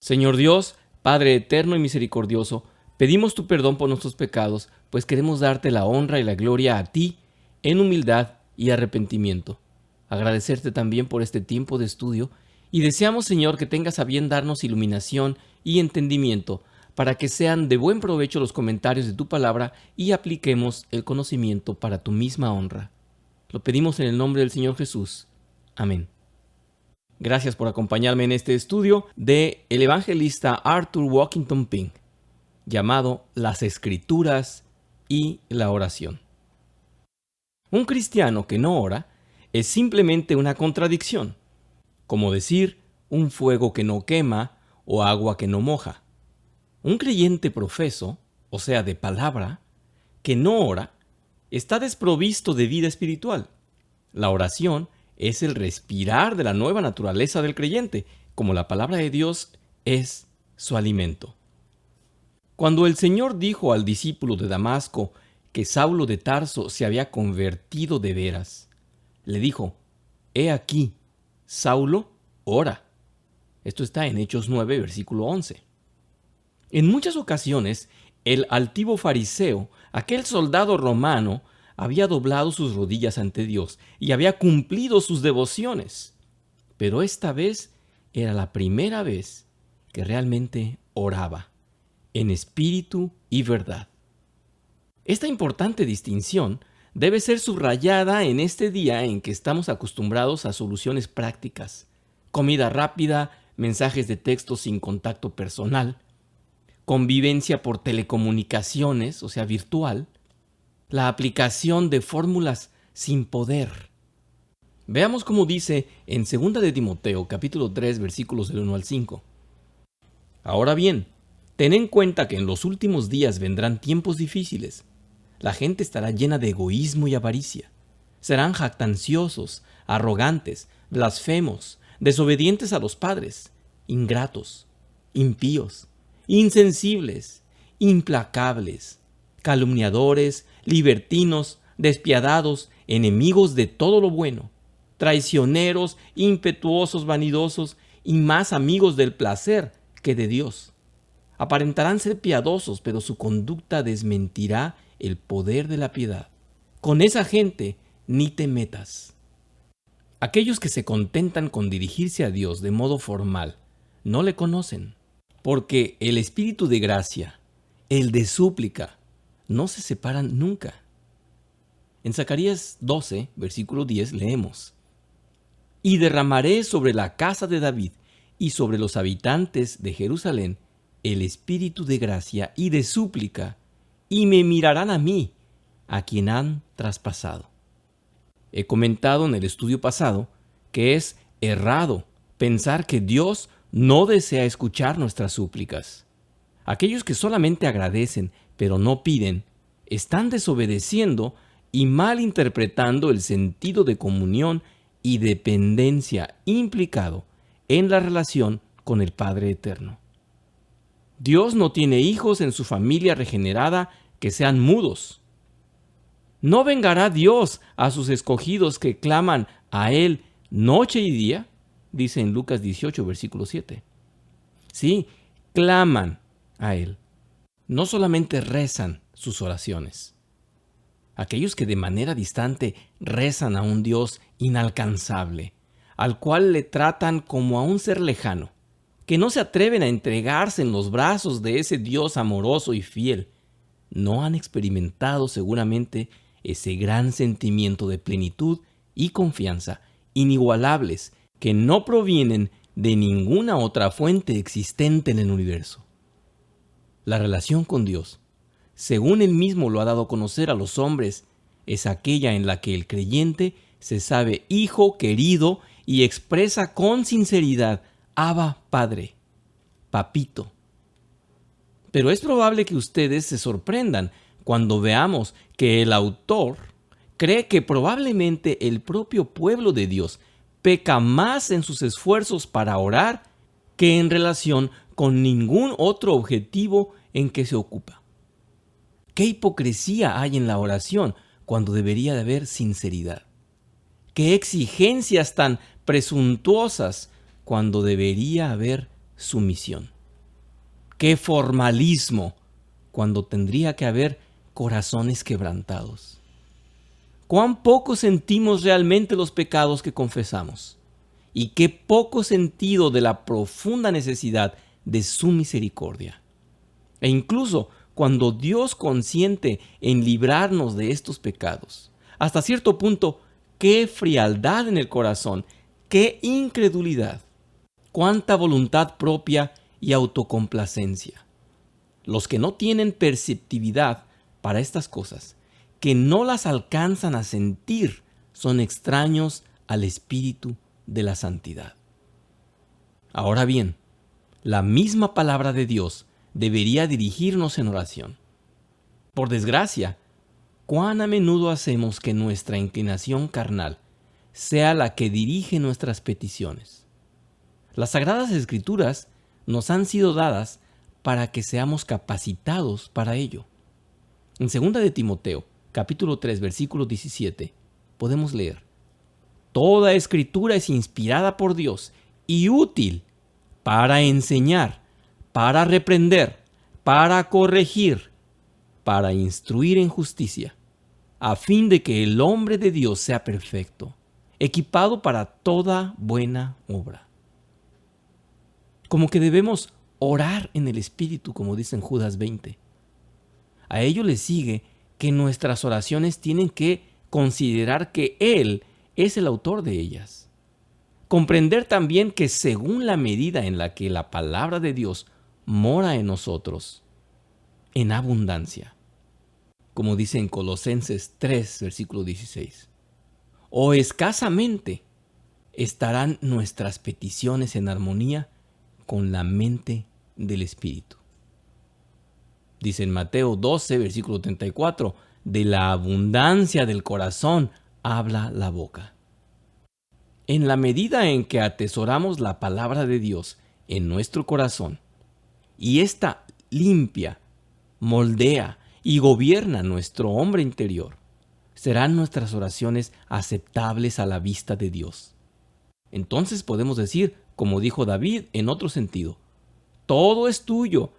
Señor Dios, Padre eterno y misericordioso, pedimos tu perdón por nuestros pecados, pues queremos darte la honra y la gloria a ti en humildad y arrepentimiento. Agradecerte también por este tiempo de estudio y deseamos, Señor, que tengas a bien darnos iluminación y entendimiento para que sean de buen provecho los comentarios de tu palabra y apliquemos el conocimiento para tu misma honra. Lo pedimos en el nombre del Señor Jesús. Amén. Gracias por acompañarme en este estudio de el evangelista Arthur Walkington Pink, llamado Las Escrituras y la oración. Un cristiano que no ora es simplemente una contradicción, como decir un fuego que no quema o agua que no moja. Un creyente profeso, o sea, de palabra, que no ora, está desprovisto de vida espiritual. La oración es el respirar de la nueva naturaleza del creyente, como la palabra de Dios es su alimento. Cuando el Señor dijo al discípulo de Damasco que Saulo de Tarso se había convertido de veras, le dijo: «He aquí, Saulo ora». Esto está en Hechos 9, versículo 11. En muchas ocasiones, el altivo fariseo, aquel soldado romano, había doblado sus rodillas ante Dios y había cumplido sus devociones. Pero esta vez era la primera vez que realmente oraba, en espíritu y verdad. Esta importante distinción debe ser subrayada en este día en que estamos acostumbrados a soluciones prácticas, comida rápida, mensajes de texto sin contacto personal, convivencia por telecomunicaciones, o sea, virtual, la aplicación de fórmulas sin poder. Veamos cómo dice en 2 de Timoteo, capítulo 3, versículos del 1 al 5. Ahora bien, ten en cuenta que en los últimos días vendrán tiempos difíciles. La gente estará llena de egoísmo y avaricia. Serán jactanciosos, arrogantes, blasfemos, desobedientes a los padres, ingratos, impíos, insensibles, implacables, calumniadores, libertinos, despiadados, enemigos de todo lo bueno, traicioneros, impetuosos, vanidosos y más amigos del placer que de Dios. Aparentarán ser piadosos, pero su conducta desmentirá el poder de la piedad. Con esa gente ni te metas. Aquellos que se contentan con dirigirse a Dios de modo formal no le conocen, porque el espíritu de gracia, el de súplica, no se separan nunca. En Zacarías 12, versículo 10, leemos: «Y derramaré sobre la casa de David y sobre los habitantes de Jerusalén el espíritu de gracia y de súplica, y me mirarán a mí, a quien han traspasado». He comentado en el estudio pasado que es errado pensar que Dios no desea escuchar nuestras súplicas. Aquellos que solamente agradecen pero no piden, están desobedeciendo y malinterpretando el sentido de comunión y dependencia implicado en la relación con el Padre Eterno. Dios no tiene hijos en su familia regenerada que sean mudos. ¿No vengará Dios a sus escogidos que claman a Él noche y día? Dice en Lucas 18, versículo 7. Sí, claman a Él. No solamente rezan sus oraciones. Aquellos que de manera distante rezan a un Dios inalcanzable, al cual le tratan como a un ser lejano, que no se atreven a entregarse en los brazos de ese Dios amoroso y fiel, no han experimentado seguramente ese gran sentimiento de plenitud y confianza inigualables que no provienen de ninguna otra fuente existente en el universo. La relación con Dios, según Él mismo lo ha dado a conocer a los hombres, es aquella en la que el creyente se sabe hijo querido y expresa con sinceridad: Abba, Padre, Papito. Pero es probable que ustedes se sorprendan cuando veamos que el autor cree que probablemente el propio pueblo de Dios peca más en sus esfuerzos para orar que en relación con ningún otro objetivo en que se ocupa. ¿Qué hipocresía hay en la oración cuando debería de haber sinceridad? ¿Qué exigencias tan presuntuosas cuando debería haber sumisión. ¡Qué formalismo! Cuando tendría que haber corazones quebrantados. Cuán poco sentimos realmente los pecados que confesamos, y qué poco sentido de la profunda necesidad de su misericordia. E incluso cuando Dios consiente en librarnos de estos pecados, hasta cierto punto, qué frialdad en el corazón, qué incredulidad, cuánta voluntad propia y autocomplacencia. Los que no tienen perceptividad para estas cosas, que no las alcanzan a sentir, son extraños al espíritu de la santidad. Ahora bien, la misma palabra de Dios debería dirigirnos en oración. Por desgracia, cuán a menudo hacemos que nuestra inclinación carnal sea la que dirige nuestras peticiones. Las Sagradas Escrituras nos han sido dadas para que seamos capacitados para ello. En 2 de Timoteo, capítulo 3, versículo 17, podemos leer: Toda escritura es inspirada por Dios y útil para enseñar, para reprender, para corregir, para instruir en justicia, a fin de que el hombre de Dios sea perfecto, equipado para toda buena obra. Como que debemos orar en el Espíritu, como dice en Judas 20. A ello le sigue que nuestras oraciones tienen que considerar que Él es el autor de ellas. Comprender también que según la medida en la que la palabra de Dios mora en nosotros, en abundancia, como dice en Colosenses 3, versículo 16, o escasamente estarán nuestras peticiones en armonía con la mente del Espíritu. Dice en Mateo 12, versículo 34, de la abundancia del corazón habla la boca. En la medida en que atesoramos la palabra de Dios en nuestro corazón, y ésta limpia, moldea y gobierna nuestro hombre interior, serán nuestras oraciones aceptables a la vista de Dios. Entonces podemos decir, como dijo David en otro sentido: todo es tuyo,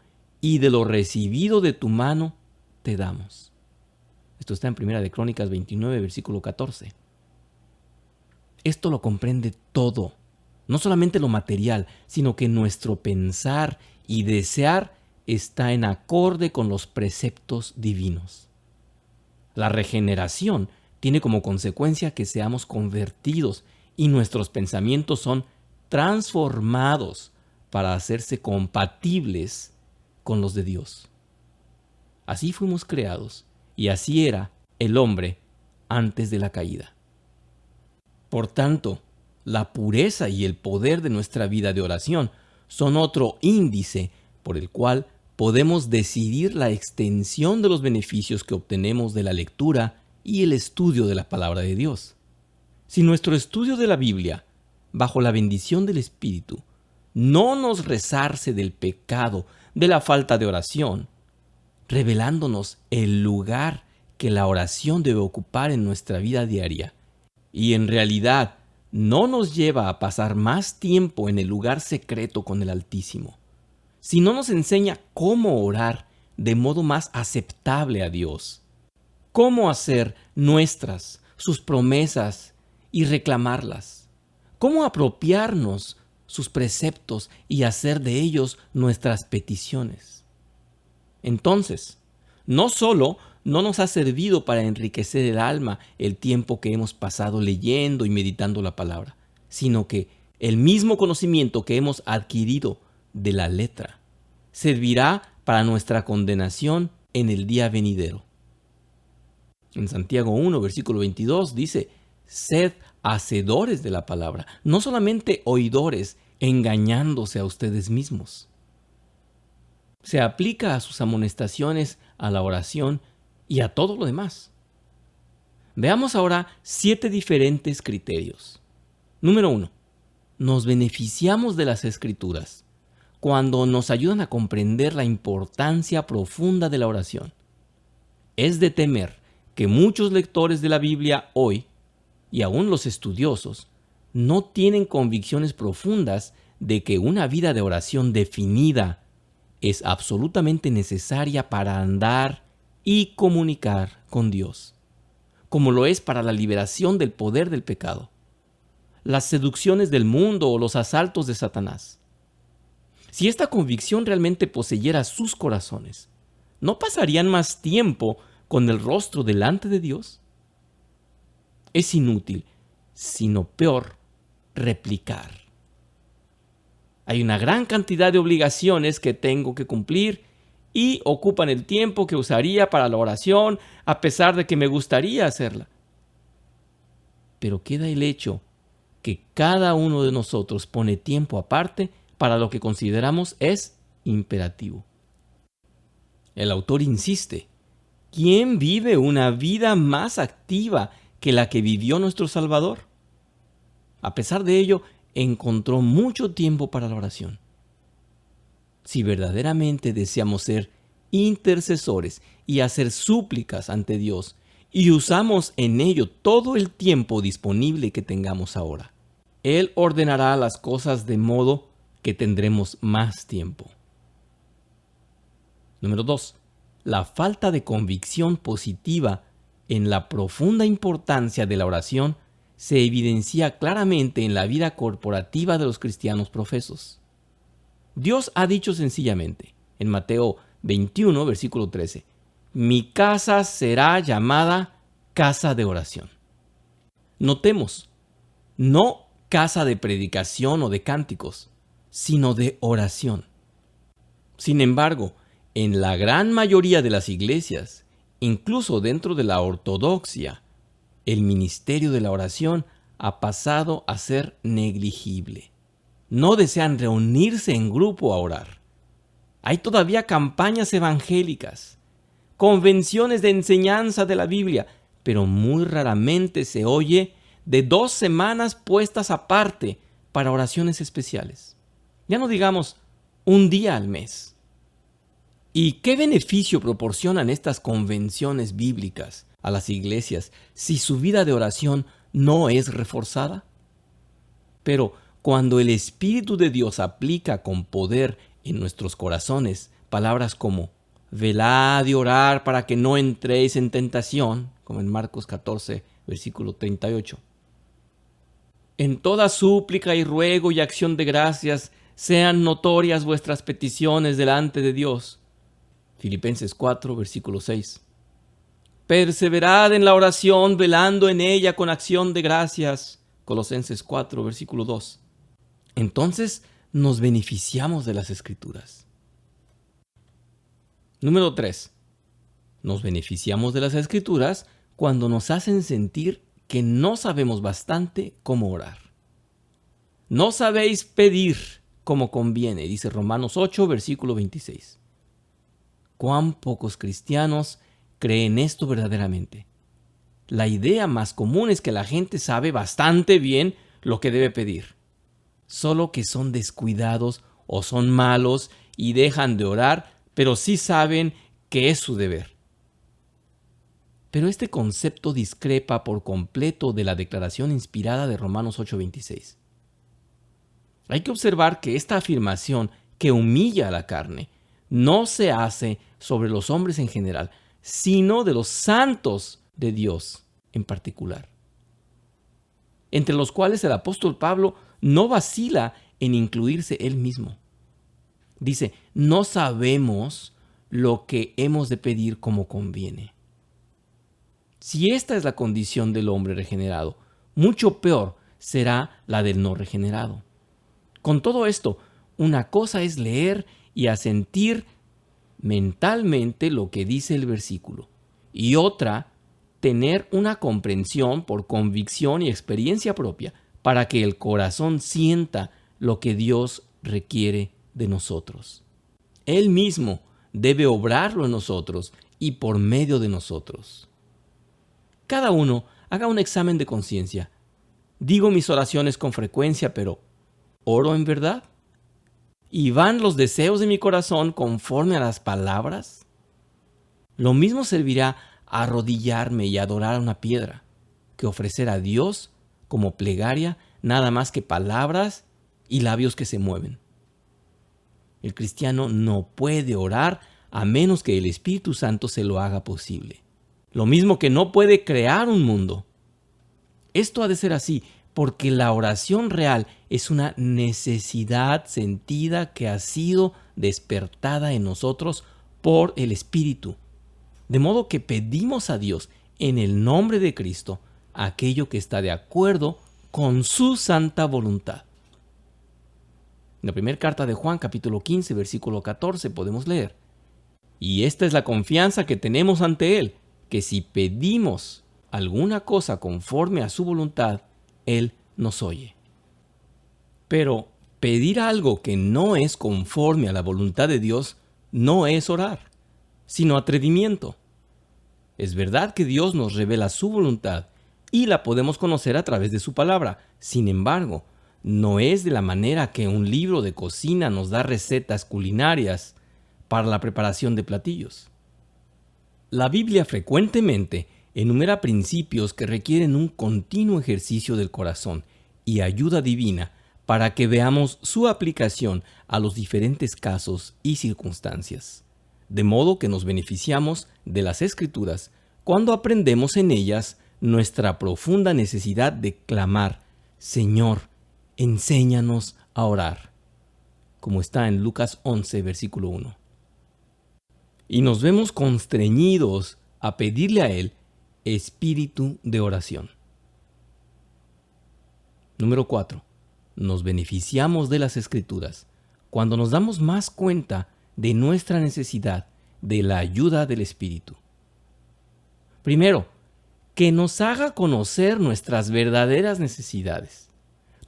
y de lo recibido de tu mano te damos. Esto está en 1 Crónicas 29, versículo 14. Esto lo comprende todo, no solamente lo material, sino que nuestro pensar y desear está en acorde con los preceptos divinos. La regeneración tiene como consecuencia que seamos convertidos y nuestros pensamientos son transformados para hacerse compatibles con los de Dios. Así fuimos creados y así era el hombre antes de la caída. Por tanto, la pureza y el poder de nuestra vida de oración son otro índice por el cual podemos decidir la extensión de los beneficios que obtenemos de la lectura y el estudio de la palabra de Dios. Si nuestro estudio de la Biblia, bajo la bendición del Espíritu, no nos resarce del pecado, de la falta de oración, revelándonos el lugar que la oración debe ocupar en nuestra vida diaria, y en realidad no nos lleva a pasar más tiempo en el lugar secreto con el Altísimo, si no nos enseña cómo orar de modo más aceptable a Dios, cómo hacer nuestras sus promesas y reclamarlas, cómo apropiarnos sus preceptos y hacer de ellos nuestras peticiones. Entonces, no solo no nos ha servido para enriquecer el alma el tiempo que hemos pasado leyendo y meditando la palabra, sino que el mismo conocimiento que hemos adquirido de la letra servirá para nuestra condenación en el día venidero. En Santiago 1, versículo 22 dice: sed hacedores de la palabra, no solamente oidores, engañándose a ustedes mismos. Se aplica a sus amonestaciones, a la oración y a todo lo demás. Veamos ahora 7 diferentes criterios. Número 1. Nos beneficiamos de las Escrituras cuando nos ayudan a comprender la importancia profunda de la oración. Es de temer que muchos lectores de la Biblia hoy, y aún los estudiosos, no tienen convicciones profundas de que una vida de oración definida es absolutamente necesaria para andar y comunicar con Dios, como lo es para la liberación del poder del pecado, las seducciones del mundo o los asaltos de Satanás. Si esta convicción realmente poseyera sus corazones, ¿no pasarían más tiempo con el rostro delante de Dios? Es inútil, sino peor, replicar. Hay una gran cantidad de obligaciones que tengo que cumplir y ocupan el tiempo que usaría para la oración, a pesar de que me gustaría hacerla. Pero queda el hecho que cada uno de nosotros pone tiempo aparte para lo que consideramos es imperativo. El autor insiste: ¿quién vive una vida más activa que la que vivió nuestro Salvador? A pesar de ello, encontró mucho tiempo para la oración. Si verdaderamente deseamos ser intercesores y hacer súplicas ante Dios, y usamos en ello todo el tiempo disponible que tengamos ahora, Él ordenará las cosas de modo que tendremos más tiempo. Número 2. La falta de convicción positiva en la profunda importancia de la oración se evidencia claramente en la vida corporativa de los cristianos profesos. Dios ha dicho sencillamente, en Mateo 21, versículo 13, «Mi casa será llamada casa de oración». Notemos, no casa de predicación o de cánticos, sino de oración. Sin embargo, en la gran mayoría de las iglesias, incluso dentro de la ortodoxia, el ministerio de la oración ha pasado a ser negligible. No desean reunirse en grupo a orar. Hay todavía campañas evangélicas, convenciones de enseñanza de la Biblia, pero muy raramente se oye de 2 semanas puestas aparte para oraciones especiales. Ya no digamos un día al mes. ¿Y qué beneficio proporcionan estas convenciones bíblicas a las iglesias si su vida de oración no es reforzada? Pero cuando el Espíritu de Dios aplica con poder en nuestros corazones palabras como «velad y orar para que no entréis en tentación», como en Marcos 14, versículo 38. «En toda súplica y ruego y acción de gracias sean notorias vuestras peticiones delante de Dios», Filipenses 4, versículo 6. «Perseverad en la oración, velando en ella con acción de gracias», Colosenses 4, versículo 2. Entonces nos beneficiamos de las Escrituras. Número 3. Nos beneficiamos de las Escrituras cuando nos hacen sentir que no sabemos bastante cómo orar. «No sabéis pedir como conviene», dice Romanos 8, versículo 26. ¿Cuán pocos cristianos creen esto verdaderamente? La idea más común es que la gente sabe bastante bien lo que debe pedir, solo que son descuidados o son malos y dejan de orar, pero sí saben que es su deber. Pero este concepto discrepa por completo de la declaración inspirada de Romanos 8:26. Hay que observar que esta afirmación, que humilla a la carne, no se hace sobre los hombres en general, sino de los santos de Dios en particular, entre los cuales el apóstol Pablo no vacila en incluirse él mismo. Dice, no sabemos lo que hemos de pedir como conviene. Si esta es la condición del hombre regenerado, mucho peor será la del no regenerado. Con todo esto, una cosa es leer y asentir mentalmente lo que dice el versículo, y otra, tener una comprensión por convicción y experiencia propia para que el corazón sienta lo que Dios requiere de nosotros. Él mismo debe obrarlo en nosotros y por medio de nosotros. Cada uno haga un examen de conciencia. Digo mis oraciones con frecuencia, pero ¿oro en verdad? ¿Y van los deseos de mi corazón conforme a las palabras? Lo mismo servirá arrodillarme y adorar a una piedra que ofrecer a Dios como plegaria nada más que palabras y labios que se mueven. El cristiano no puede orar a menos que el Espíritu Santo se lo haga posible. Lo mismo que no puede crear un mundo. Esto ha de ser así porque la oración real es una necesidad sentida que ha sido despertada en nosotros por el Espíritu. De modo que pedimos a Dios en el nombre de Cristo aquello que está de acuerdo con su santa voluntad. En la primera carta de Juan, capítulo 15, versículo 14, podemos leer: y esta es la confianza que tenemos ante Él, que si pedimos alguna cosa conforme a su voluntad, Él nos oye. Pero pedir algo que no es conforme a la voluntad de Dios no es orar, sino atrevimiento. Es verdad que Dios nos revela su voluntad y la podemos conocer a través de su palabra. Sin embargo, no es de la manera que un libro de cocina nos da recetas culinarias para la preparación de platillos. La Biblia frecuentemente enumera principios que requieren un continuo ejercicio del corazón y ayuda divina para que veamos su aplicación a los diferentes casos y circunstancias. De modo que nos beneficiamos de las Escrituras cuando aprendemos en ellas nuestra profunda necesidad de clamar: Señor, enséñanos a orar, como está en Lucas 11, versículo 1. Y nos vemos constreñidos a pedirle a Él espíritu de oración. Número 4. Nos beneficiamos de las Escrituras cuando nos damos más cuenta de nuestra necesidad de la ayuda del Espíritu. Primero, que nos haga conocer nuestras verdaderas necesidades.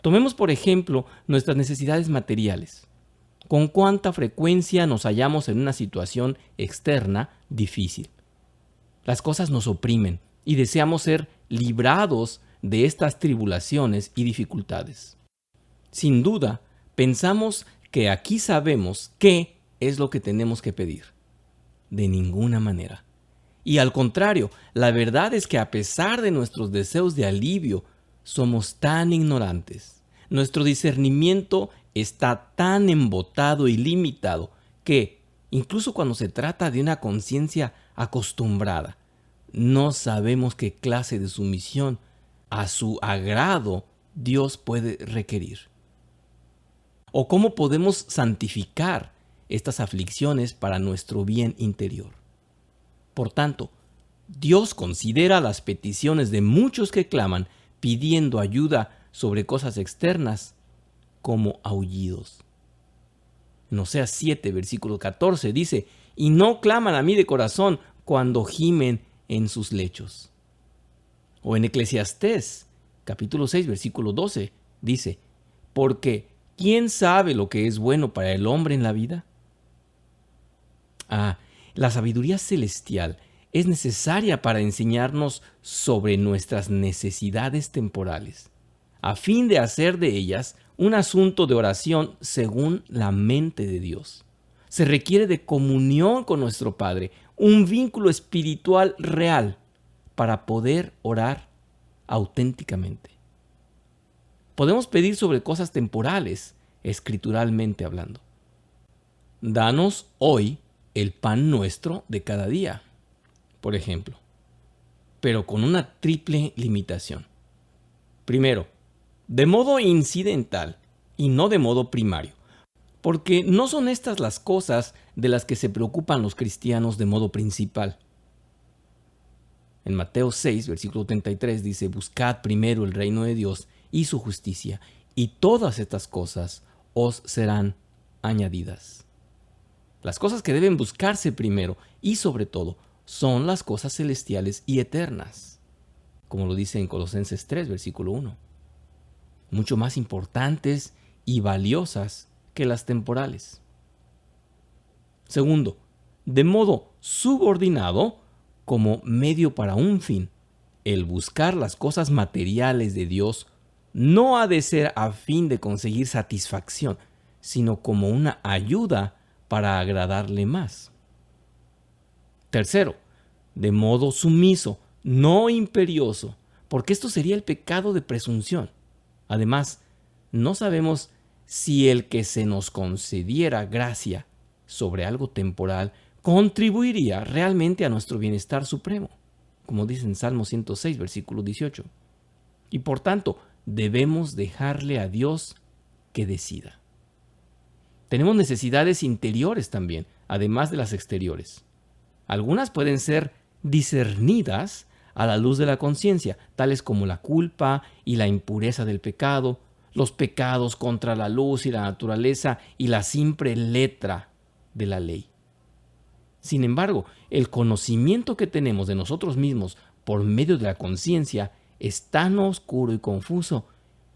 Tomemos, por ejemplo, nuestras necesidades materiales. ¿Con cuánta frecuencia nos hallamos en una situación externa difícil? Las cosas nos oprimen y deseamos ser librados de estas tribulaciones y dificultades. Sin duda, pensamos que aquí sabemos qué es lo que tenemos que pedir. De ninguna manera. Y al contrario, la verdad es que a pesar de nuestros deseos de alivio, somos tan ignorantes. Nuestro discernimiento está tan embotado y limitado que, incluso cuando se trata de una conciencia acostumbrada, no sabemos qué clase de sumisión a su agrado Dios puede requerir. O cómo podemos santificar estas aflicciones para nuestro bien interior. Por tanto, Dios considera las peticiones de muchos que claman pidiendo ayuda sobre cosas externas como aullidos. En Oseas 7, versículo 14 dice: y no claman a mí de corazón cuando gimen en sus lechos. O en Eclesiastés, capítulo 6, versículo 12, dice: porque ¿quién sabe lo que es bueno para el hombre en la vida? La sabiduría celestial es necesaria para enseñarnos sobre nuestras necesidades temporales, a fin de hacer de ellas un asunto de oración según la mente de Dios. Se requiere de comunión con nuestro Padre, un vínculo espiritual real para poder orar auténticamente. Podemos pedir sobre cosas temporales, escrituralmente hablando. Danos hoy el pan nuestro de cada día, por ejemplo, pero con una triple limitación. Primero, de modo incidental y no de modo primario, porque no son estas las cosas de las que se preocupan los cristianos de modo principal. En Mateo 6, versículo 33 dice: buscad primero el reino de Dios y su justicia, y todas estas cosas os serán añadidas. Las cosas que deben buscarse primero y sobre todo son las cosas celestiales y eternas, como lo dice en Colosenses 3, versículo 1. Mucho más importantes y valiosas que las temporales. Segundo, de modo subordinado como medio para un fin, el buscar las cosas materiales de Dios no ha de ser a fin de conseguir satisfacción, sino como una ayuda para agradarle más. Tercero, de modo sumiso, no imperioso, porque esto sería el pecado de presunción. Además, no sabemos si el que se nos concediera gracia sobre algo temporal contribuiría realmente a nuestro bienestar supremo, como dice en Salmo 106, versículo 18. Y por tanto, debemos dejarle a Dios que decida. Tenemos necesidades interiores también, además de las exteriores. Algunas pueden ser discernidas a la luz de la conciencia, tales como la culpa y la impureza del pecado, los pecados contra la luz y la naturaleza y la simple letra de la ley. Sin embargo, el conocimiento que tenemos de nosotros mismos por medio de la conciencia es tan oscuro y confuso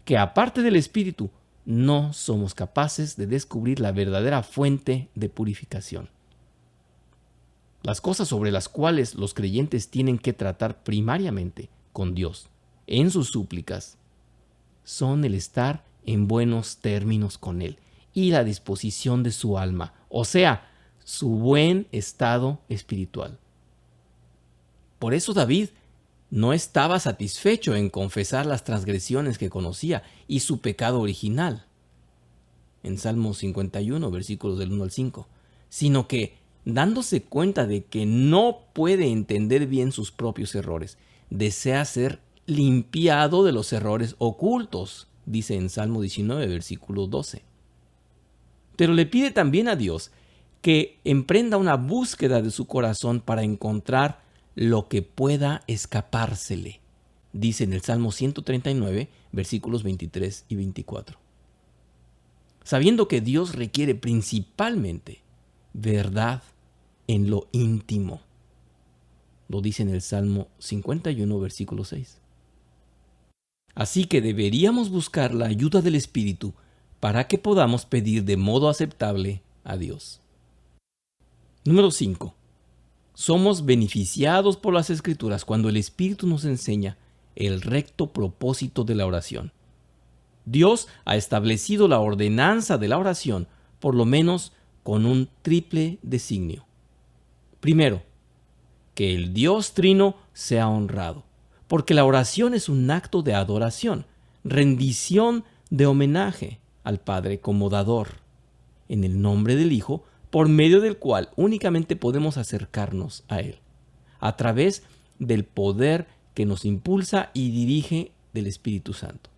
que, aparte del Espíritu, no somos capaces de descubrir la verdadera fuente de purificación. Las cosas sobre las cuales los creyentes tienen que tratar primariamente con Dios en sus súplicas son el estar en buenos términos con Él y la disposición de su alma, o sea, su buen estado espiritual. Por eso David no estaba satisfecho en confesar las transgresiones que conocía y su pecado original, en Salmo 51, versículos del 1 al 5, sino que, dándose cuenta de que no puede entender bien sus propios errores, desea ser limpiado de los errores ocultos, dice en Salmo 19, versículo 12. Pero le pide también a Dios que emprenda una búsqueda de su corazón para encontrar lo que pueda escapársele, dice en el Salmo 139, versículos 23 y 24. Sabiendo que Dios requiere principalmente verdad en lo íntimo, lo dice en el Salmo 51, versículo 6. Así que deberíamos buscar la ayuda del Espíritu para que podamos pedir de modo aceptable a Dios. Número 5. Somos beneficiados por las Escrituras cuando el Espíritu nos enseña el recto propósito de la oración. Dios ha establecido la ordenanza de la oración, por lo menos con un triple designio. Primero, que el Dios Trino sea honrado, porque la oración es un acto de adoración, rendición de homenaje al Padre como dador, en el nombre del Hijo, por medio del cual únicamente podemos acercarnos a Él, a través del poder que nos impulsa y dirige del Espíritu Santo.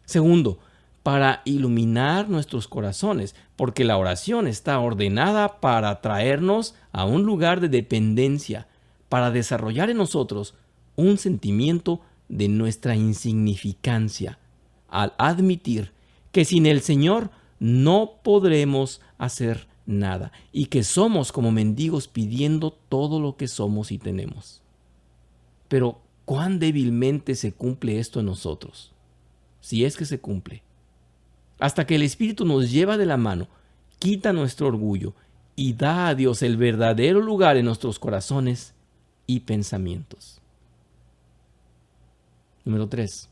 Segundo, para iluminar nuestros corazones, porque la oración está ordenada para traernos a un lugar de dependencia, para desarrollar en nosotros un sentimiento de nuestra insignificancia, al admitir que sin el Señor no podremos hacer nada y que somos como mendigos pidiendo todo lo que somos y tenemos. Pero, ¿cuán débilmente se cumple esto en nosotros? Si es que se cumple. Hasta que el Espíritu nos lleva de la mano, quita nuestro orgullo y da a Dios el verdadero lugar en nuestros corazones y pensamientos. Número 3.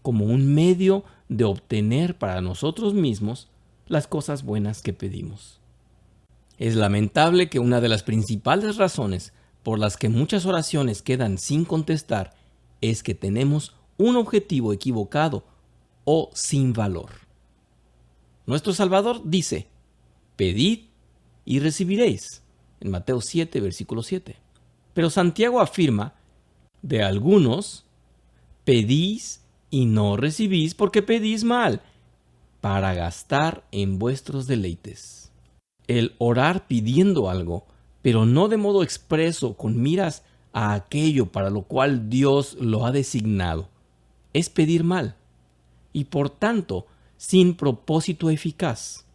Como un medio de obtener para nosotros mismos las cosas buenas que pedimos. Es lamentable que una de las principales razones por las que muchas oraciones quedan sin contestar es que tenemos un objetivo equivocado o sin valor. Nuestro Salvador dice: pedid y recibiréis, en Mateo 7, versículo 7. Pero Santiago afirma: de algunos pedís y no recibís porque pedís mal, para gastar en vuestros deleites. El orar pidiendo algo, pero no de modo expreso con miras a aquello para lo cual Dios lo ha designado, es pedir mal, y por tanto sin propósito eficaz.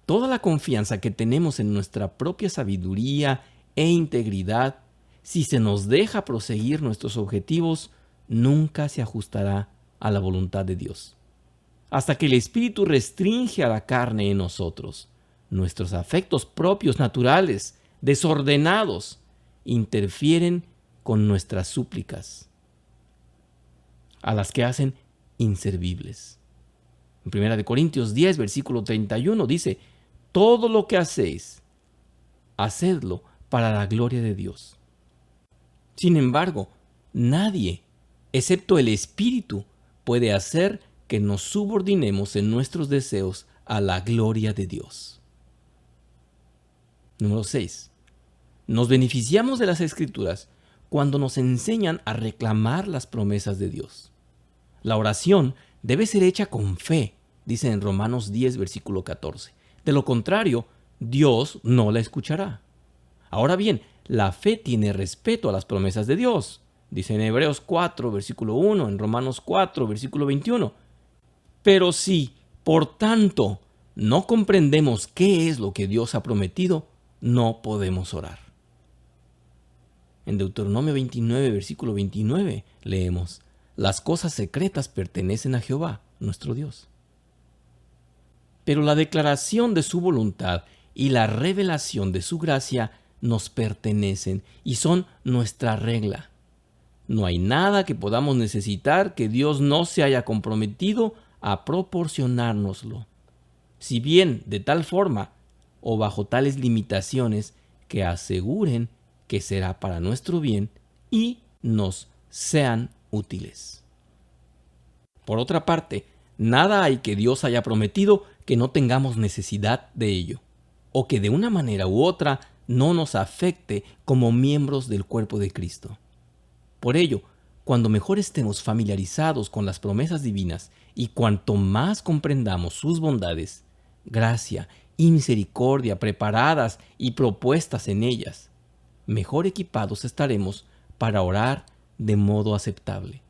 Toda la confianza que tenemos en nuestra propia sabiduría e integridad, si se nos deja proseguir nuestros objetivos, nunca se ajustará a la voluntad de Dios. Hasta que el Espíritu restringe a la carne en nosotros, nuestros afectos propios naturales, desordenados, interfieren con nuestras súplicas, a las que hacen inservibles. En 1 Corintios 10, versículo 31 dice: todo lo que hacéis, hacedlo para la gloria de Dios. Sin embargo, nadie, excepto el Espíritu, puede hacer que nos subordinemos en nuestros deseos a la gloria de Dios. Número 6. Nos beneficiamos de las Escrituras cuando nos enseñan a reclamar las promesas de Dios. La oración debe ser hecha con fe, dice en Romanos 10, versículo 14. De lo contrario, Dios no la escuchará. Ahora bien, la fe tiene respeto a las promesas de Dios. Dice en Hebreos 4, versículo 1, en Romanos 4, versículo 21. Pero si, por tanto, no comprendemos qué es lo que Dios ha prometido, no podemos orar. En Deuteronomio 29, versículo 29, leemos: las cosas secretas pertenecen a Jehová, nuestro Dios. Pero la declaración de su voluntad y la revelación de su gracia nos pertenecen y son nuestra regla. No hay nada que podamos necesitar que Dios no se haya comprometido a proporcionárnoslo, si bien de tal forma o bajo tales limitaciones que aseguren que será para nuestro bien y nos sean útiles. Por otra parte, nada hay que Dios haya prometido que no tengamos necesidad de ello, o que de una manera u otra no nos afecte como miembros del cuerpo de Cristo. Por ello, cuando mejor estemos familiarizados con las promesas divinas y cuanto más comprendamos sus bondades, gracia y misericordia preparadas y propuestas en ellas, mejor equipados estaremos para orar de modo aceptable.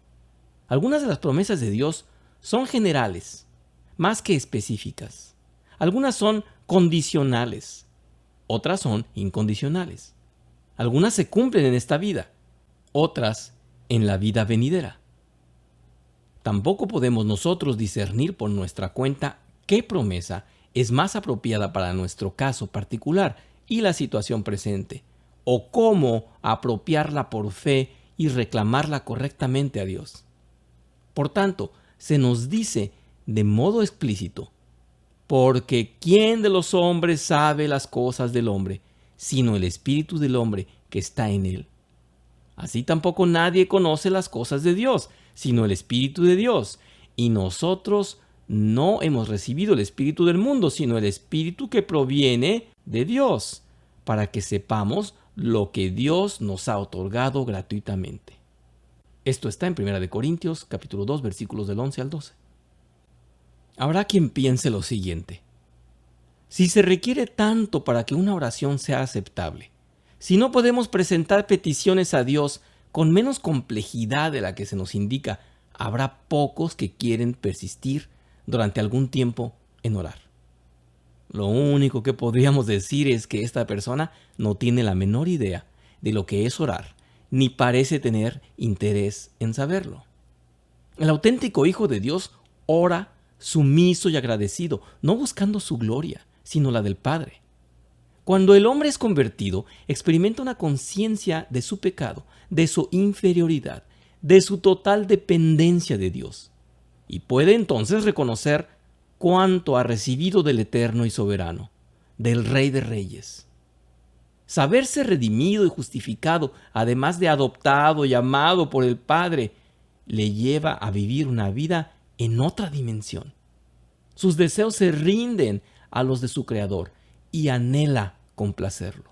Algunas de las promesas de Dios son generales, más que específicas. Algunas son condicionales, otras son incondicionales. Algunas se cumplen en esta vida, otras en la vida venidera. Tampoco podemos nosotros discernir por nuestra cuenta qué promesa es más apropiada para nuestro caso particular y la situación presente, o cómo apropiarla por fe y reclamarla correctamente a Dios. Por tanto, se nos dice de modo explícito: porque ¿quién de los hombres sabe las cosas del hombre, sino el espíritu del hombre que está en él? Así tampoco nadie conoce las cosas de Dios, sino el Espíritu de Dios. Y nosotros no hemos recibido el espíritu del mundo, sino el Espíritu que proviene de Dios, para que sepamos lo que Dios nos ha otorgado gratuitamente. Esto está en 1 Corintios, capítulo 2, versículos del 11 al 12. Habrá quien piense lo siguiente: si se requiere tanto para que una oración sea aceptable, si no podemos presentar peticiones a Dios con menos complejidad de la que se nos indica, habrá pocos que quieren persistir durante algún tiempo en orar. Lo único que podríamos decir es que esta persona no tiene la menor idea de lo que es orar, ni parece tener interés en saberlo. El auténtico Hijo de Dios ora sumiso y agradecido, no buscando su gloria, sino la del Padre. Cuando el hombre es convertido, experimenta una conciencia de su pecado, de su inferioridad, de su total dependencia de Dios, y puede entonces reconocer cuánto ha recibido del Eterno y Soberano, del Rey de Reyes. Saberse redimido y justificado, además de adoptado y amado por el Padre, le lleva a vivir una vida en otra dimensión. Sus deseos se rinden a los de su Creador y anhela complacerlo.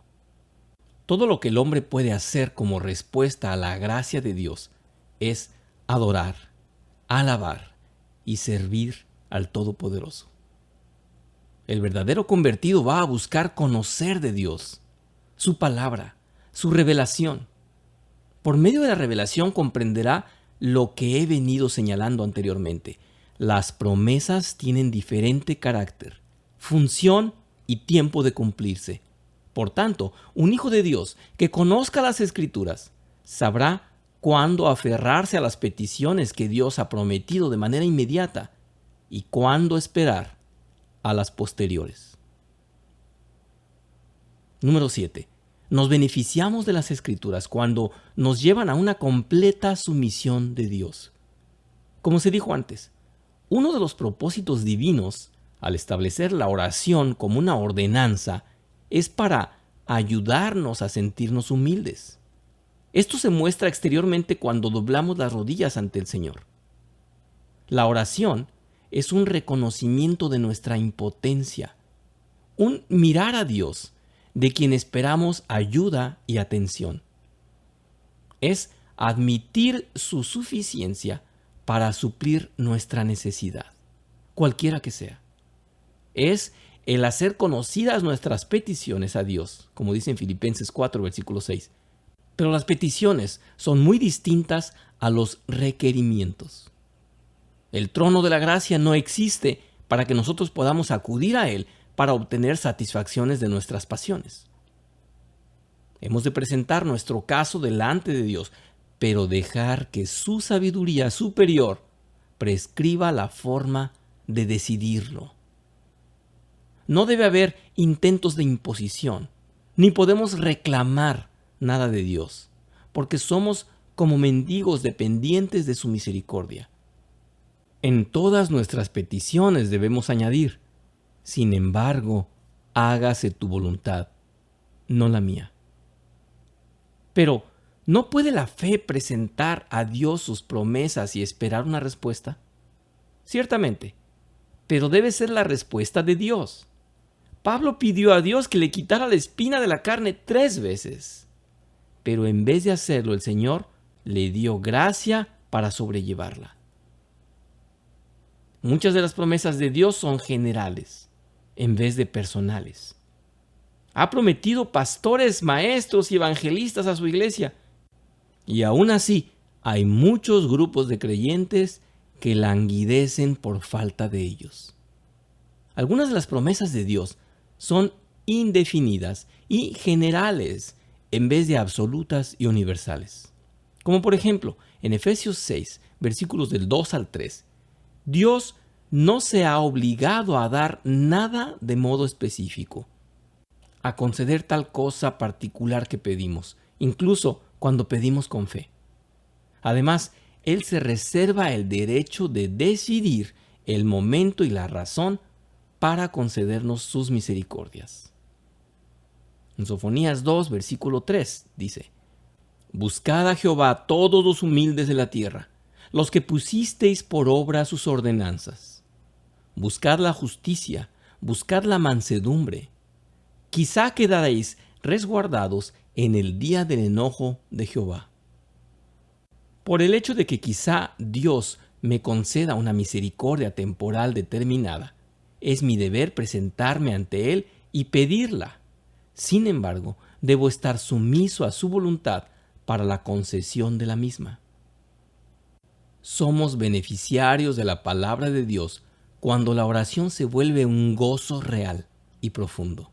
Todo lo que el hombre puede hacer como respuesta a la gracia de Dios es adorar, alabar y servir al Todopoderoso. El verdadero convertido va a buscar conocer de Dios, su palabra, su revelación. Por medio de la revelación comprenderá lo que he venido señalando anteriormente. Las promesas tienen diferente carácter, función y tiempo de cumplirse. Por tanto, un hijo de Dios que conozca las Escrituras sabrá cuándo aferrarse a las peticiones que Dios ha prometido de manera inmediata y cuándo esperar a las posteriores. Número 7. Nos beneficiamos de las Escrituras cuando nos llevan a una completa sumisión de Dios. Como se dijo antes, uno de los propósitos divinos al establecer la oración como una ordenanza es para ayudarnos a sentirnos humildes. Esto se muestra exteriormente cuando doblamos las rodillas ante el Señor. La oración es un reconocimiento de nuestra impotencia, un mirar a Dios, de quien esperamos ayuda y atención. Es admitir su suficiencia para suplir nuestra necesidad, cualquiera que sea. Es el hacer conocidas nuestras peticiones a Dios, como dice en Filipenses 4, versículo 6. Pero las peticiones son muy distintas a los requerimientos. El trono de la gracia no existe para que nosotros podamos acudir a él para obtener satisfacciones de nuestras pasiones. Hemos de presentar nuestro caso delante de Dios, pero dejar que su sabiduría superior prescriba la forma de decidirlo. No debe haber intentos de imposición, ni podemos reclamar nada de Dios, porque somos como mendigos dependientes de su misericordia. En todas nuestras peticiones debemos añadir: sin embargo, hágase tu voluntad, no la mía. Pero, ¿no puede la fe presentar a Dios sus promesas y esperar una respuesta? Ciertamente, pero debe ser la respuesta de Dios. Pablo pidió a Dios que le quitara la espina de la carne 3 veces, pero en vez de hacerlo, el Señor le dio gracia para sobrellevarla. Muchas de las promesas de Dios son generales, en vez de personales. Ha prometido pastores, maestros y evangelistas a su iglesia. Y aún así, hay muchos grupos de creyentes que languidecen por falta de ellos. Algunas de las promesas de Dios son indefinidas y generales en vez de absolutas y universales. Como por ejemplo, en Efesios 6, versículos del 2 al 3, Dios no se ha obligado a dar nada de modo específico, a conceder tal cosa particular que pedimos, incluso cuando pedimos con fe. Además, Él se reserva el derecho de decidir el momento y la razón para concedernos sus misericordias. En Sofonías 2, versículo 3, dice: Buscad a Jehová todos los humildes de la tierra, los que pusisteis por obra sus ordenanzas. Buscad la justicia, buscad la mansedumbre. Quizá quedaréis resguardados en el día del enojo de Jehová. Por el hecho de que quizá Dios me conceda una misericordia temporal determinada, es mi deber presentarme ante Él y pedirla. Sin embargo, debo estar sumiso a su voluntad para la concesión de la misma. Somos beneficiarios de la palabra de Dios cuando la oración se vuelve un gozo real y profundo.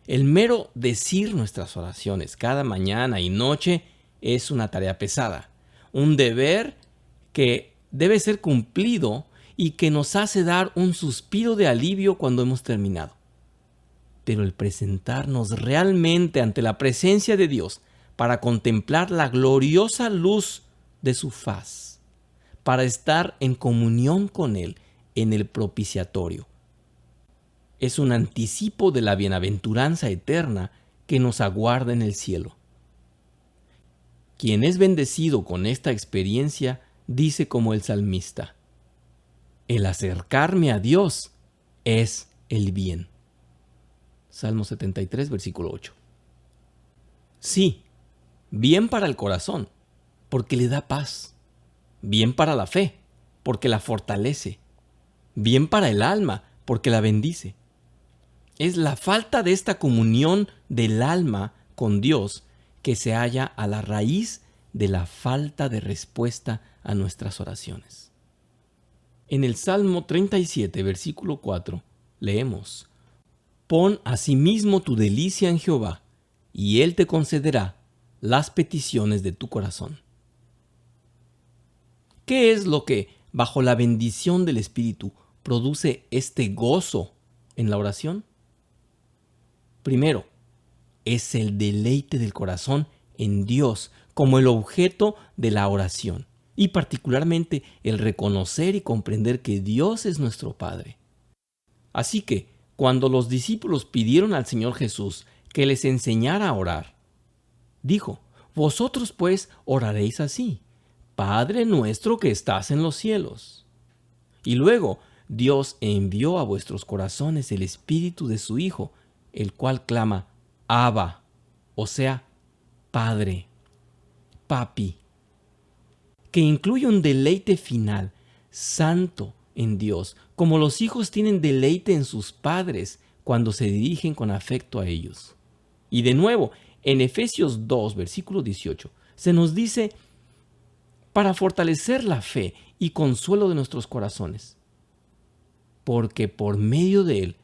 El mero decir nuestras oraciones cada mañana y noche es una tarea pesada, un deber que debe ser cumplido y que nos hace dar un suspiro de alivio cuando hemos terminado. Pero el presentarnos realmente ante la presencia de Dios para contemplar la gloriosa luz de su faz, para estar en comunión con Él en el propiciatorio, es un anticipo de la bienaventuranza eterna que nos aguarda en el cielo. Quien es bendecido con esta experiencia dice como el salmista: el acercarme a Dios es el bien. Salmo 73, versículo 8. Sí, bien para el corazón, porque le da paz. Bien para la fe, porque la fortalece. Bien para el alma, porque la bendice. Es la falta de esta comunión del alma con Dios que se halla a la raíz de la falta de respuesta a nuestras oraciones. En el Salmo 37, versículo 4, leemos: Pon asimismo tu delicia en Jehová, y Él te concederá las peticiones de tu corazón. ¿Qué es lo que, bajo la bendición del Espíritu, produce este gozo en la oración? Primero, es el deleite del corazón en Dios como el objeto de la oración, y particularmente el reconocer y comprender que Dios es nuestro Padre. Así que, cuando los discípulos pidieron al Señor Jesús que les enseñara a orar, dijo: Vosotros pues oraréis así: Padre nuestro que estás en los cielos. Y luego Dios envió a vuestros corazones el Espíritu de su Hijo, el cual clama, Abba, o sea, Padre, Papi, que incluye un deleite final, santo en Dios, como los hijos tienen deleite en sus padres cuando se dirigen con afecto a ellos. Y de nuevo, en Efesios 2, versículo 18, se nos dice, para fortalecer la fe y consuelo de nuestros corazones, porque por medio de él,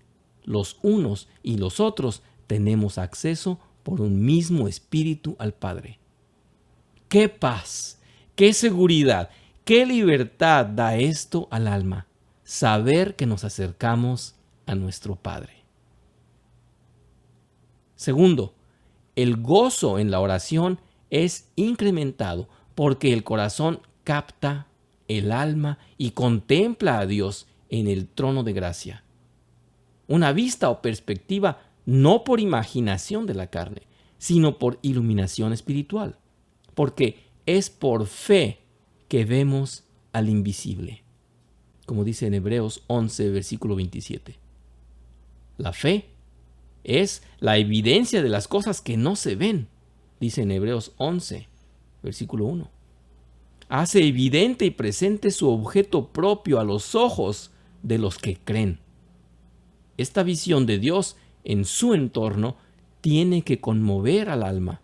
los unos y los otros tenemos acceso por un mismo Espíritu al Padre. ¡Qué paz! ¡Qué seguridad! ¡Qué libertad da esto al alma! Saber que nos acercamos a nuestro Padre. Segundo, el gozo en la oración es incrementado porque el corazón capta el alma y contempla a Dios en el trono de gracia. Una vista o perspectiva no por imaginación de la carne, sino por iluminación espiritual, porque es por fe que vemos al invisible, como dice en Hebreos 11, versículo 27. La fe es la evidencia de las cosas que no se ven, dice en Hebreos 11, versículo 1. Hace evidente y presente su objeto propio a los ojos de los que creen. Esta visión de Dios en su entorno tiene que conmover al alma.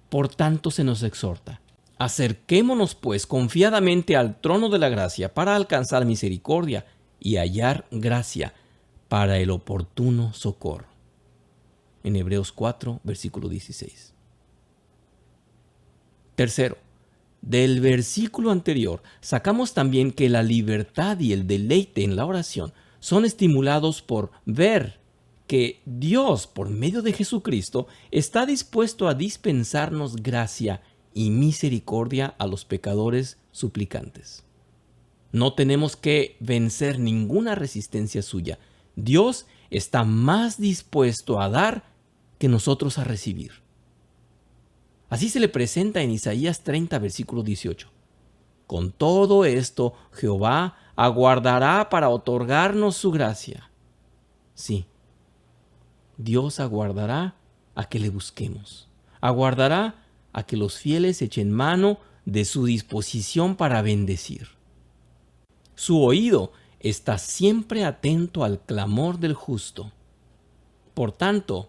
Por tanto, se nos exhorta: acerquémonos pues confiadamente al trono de la gracia para alcanzar misericordia y hallar gracia para el oportuno socorro. En Hebreos 4, versículo 16. Tercero, del versículo anterior sacamos también que la libertad y el deleite en la oración son estimulados por ver que Dios, por medio de Jesucristo, está dispuesto a dispensarnos gracia y misericordia a los pecadores suplicantes. No tenemos que vencer ninguna resistencia suya. Dios está más dispuesto a dar que nosotros a recibir. Así se le presenta en Isaías 30, versículo 18. Con todo esto, Jehová aguardará para otorgarnos su gracia. Sí, Dios aguardará a que le busquemos. Aguardará a que los fieles echen mano de su disposición para bendecir. Su oído está siempre atento al clamor del justo. Por tanto,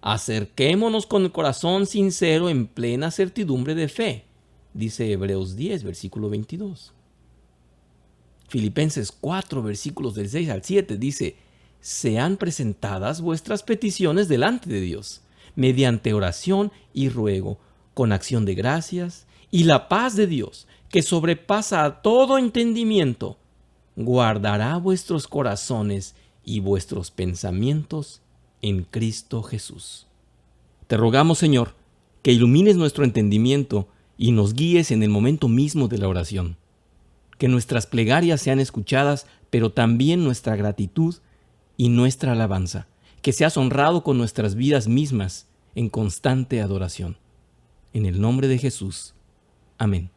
acerquémonos con el corazón sincero en plena certidumbre de fe, dice Hebreos 10, versículo 22. Filipenses 4, versículos del 6 al 7 dice: sean presentadas vuestras peticiones delante de Dios, mediante oración y ruego, con acción de gracias, y la paz de Dios, que sobrepasa a todo entendimiento, guardará vuestros corazones y vuestros pensamientos en Cristo Jesús. Te rogamos, Señor, que ilumines nuestro entendimiento y nos guíes en el momento mismo de la oración. Que nuestras plegarias sean escuchadas, pero también nuestra gratitud y nuestra alabanza. Que seas honrado con nuestras vidas mismas en constante adoración. En el nombre de Jesús. Amén.